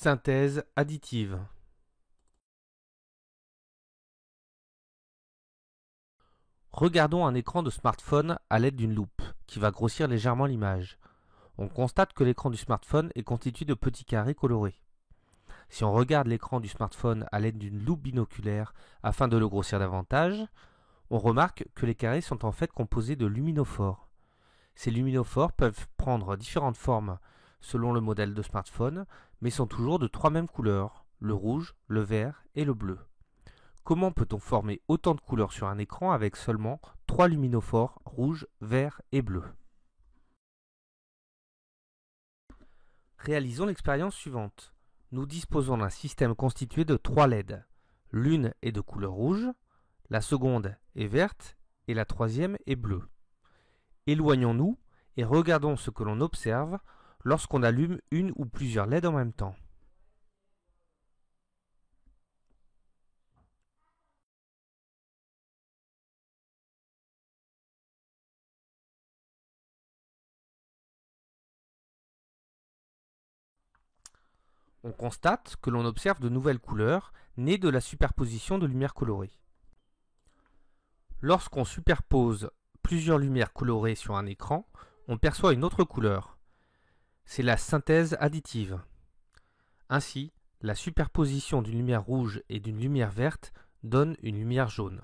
Synthèse additive. Regardons un écran de smartphone à l'aide d'une loupe, qui va grossir légèrement l'image. On constate que l'écran du smartphone est constitué de petits carrés colorés. Si on regarde l'écran du smartphone à l'aide d'une loupe binoculaire afin de le grossir davantage, on remarque que les carrés sont en fait composés de luminophores. Ces luminophores peuvent prendre différentes formes selon le modèle de smartphone, mais sont toujours de trois mêmes couleurs, le rouge, le vert et le bleu. Comment peut-on former autant de couleurs sur un écran avec seulement trois luminophores rouge, vert et bleu? Réalisons l'expérience suivante. Nous disposons d'un système constitué de trois LED. L'une est de couleur rouge, la seconde est verte et la troisième est bleue. Éloignons-nous et regardons ce que l'on observe lorsqu'on allume une ou plusieurs LED en même temps. On constate que l'on observe de nouvelles couleurs nées de la superposition de lumières colorées. Lorsqu'on superpose plusieurs lumières colorées sur un écran, on perçoit une autre couleur. C'est la synthèse additive. Ainsi, la superposition d'une lumière rouge et d'une lumière verte donne une lumière jaune.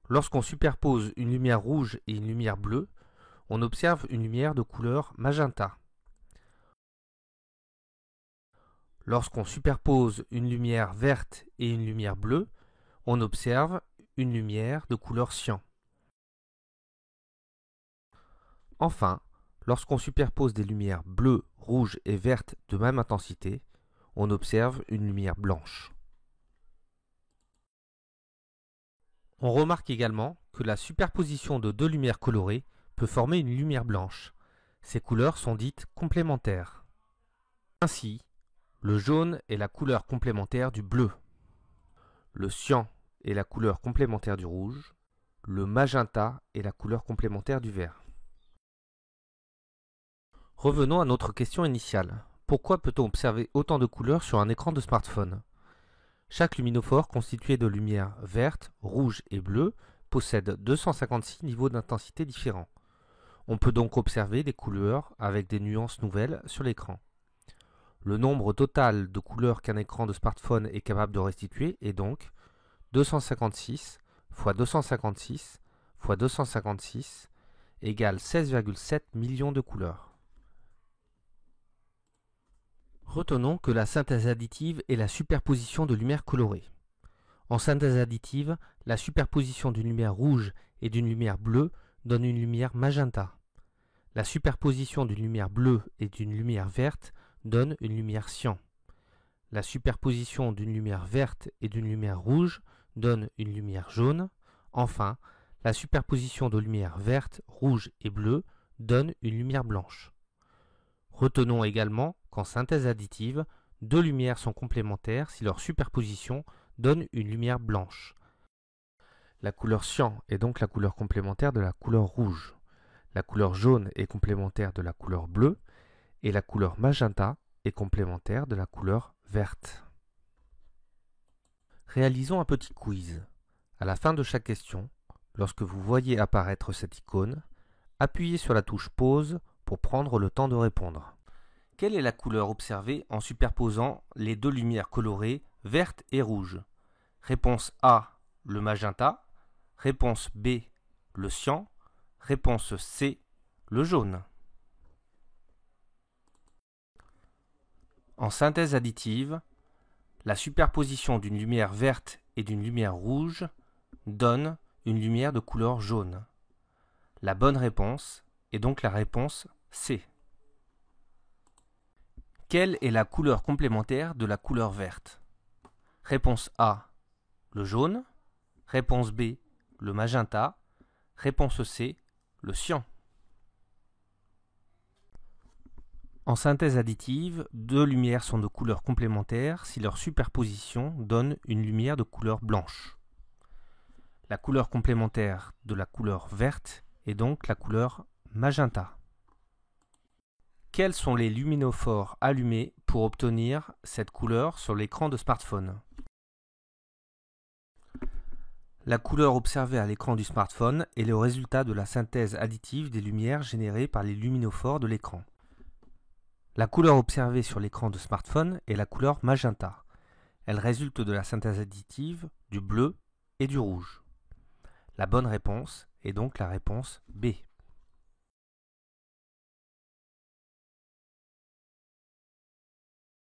Lorsqu'on superpose une lumière rouge et une lumière bleue, on observe une lumière de couleur magenta. Lorsqu'on superpose une lumière verte et une lumière bleue, on observe une lumière de couleur cyan. Enfin, lorsqu'on superpose des lumières bleues, rouges et vertes de même intensité, on observe une lumière blanche. On remarque également que la superposition de deux lumières colorées peut former une lumière blanche. Ces couleurs sont dites complémentaires. Ainsi, le jaune est la couleur complémentaire du bleu. Le cyan est la couleur complémentaire du rouge. Le magenta est la couleur complémentaire du vert. Revenons à notre question initiale. Pourquoi peut-on observer autant de couleurs sur un écran de smartphone? Chaque luminophore constitué de lumière verte, rouge et bleue possède 256 niveaux d'intensité différents. On peut donc observer des couleurs avec des nuances nouvelles sur l'écran. Le nombre total de couleurs qu'un écran de smartphone est capable de restituer est donc 256 x 256 x 256 égale 16,7 millions de couleurs. Retenons que la synthèse additive est la superposition de lumières colorées. En synthèse additive, la superposition d'une lumière rouge et d'une lumière bleue donne une lumière magenta. La superposition d'une lumière bleue et d'une lumière verte donne une lumière cyan. La superposition d'une lumière verte et d'une lumière rouge donne une lumière jaune. Enfin, la superposition de lumières vertes, rouges et bleues donne une lumière blanche. Retenons également qu'en synthèse additive, deux lumières sont complémentaires si leur superposition donne une lumière blanche. La couleur cyan est donc la couleur complémentaire de la couleur rouge. La couleur jaune est complémentaire de la couleur bleue et la couleur magenta est complémentaire de la couleur verte. Réalisons un petit quiz. À la fin de chaque question, lorsque vous voyez apparaître cette icône, appuyez sur la touche pause pour prendre le temps de répondre. Quelle est la couleur observée en superposant les deux lumières colorées verte et rouge? Réponse A, le magenta. Réponse B, le cyan. Réponse C, le jaune. En synthèse additive, la superposition d'une lumière verte et d'une lumière rouge donne une lumière de couleur jaune. La bonne réponse est donc la réponse C. Quelle est la couleur complémentaire de la couleur verte? Réponse A, le jaune. Réponse B, le magenta. Réponse C, le cyan. En synthèse additive, deux lumières sont de couleurs complémentaires si leur superposition donne une lumière de couleur blanche. La couleur complémentaire de la couleur verte est donc la couleur magenta. Quels sont les luminophores allumés pour obtenir cette couleur sur l'écran de smartphone? La couleur observée à l'écran du smartphone est le résultat de la synthèse additive des lumières générées par les luminophores de l'écran. La couleur observée sur l'écran de smartphone est la couleur magenta. Elle résulte de la synthèse additive du bleu et du rouge. La bonne réponse est donc la réponse B.